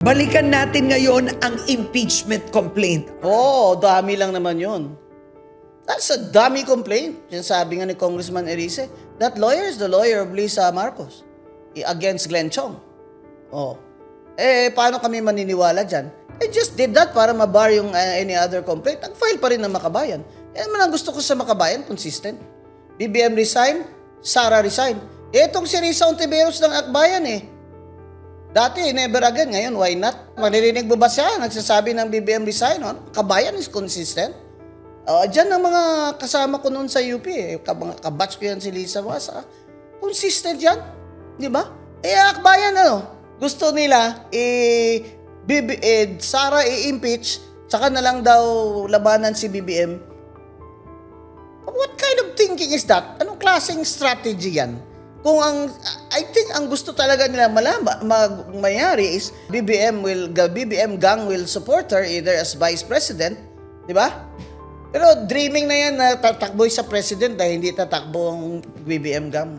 Balikan natin ngayon ang impeachment complaint. Oo, dami lang naman yun. That's a dummy complaint. Yung sabi nga ni Congressman Erice, that lawyer is the lawyer of Lisa Marcos against Glenn Chong. Oh. Paano kami maniniwala dyan? Just did that para mabar yung any other complaint. Nag-file pa rin ng Makabayan. Yan naman ang gusto ko sa Makabayan, consistent. BBM resign, Sara resign. Etong si Risa Ontiveros ng Akbayan Dati, never again. Ngayon, why not? Maririnig mo ba siya? Nagsasabi ng BBM resign. Kabayan is consistent. Diyan ang mga kasama ko noon sa UP. Mga kabatch ko yan si Lisa Masa. Consistent yan. Di ba? Akbayan, gusto nila, Sara i-impeach, tsaka na lang daw labanan si BBM. What kind of thinking is that? Anong klaseng strategy yan? I think ang gusto talaga nila mayari is BBM gang will support her either as vice president, di ba? Pero dreaming na yan na tatakbo sa president dahil hindi tatakbo ang BBM gang.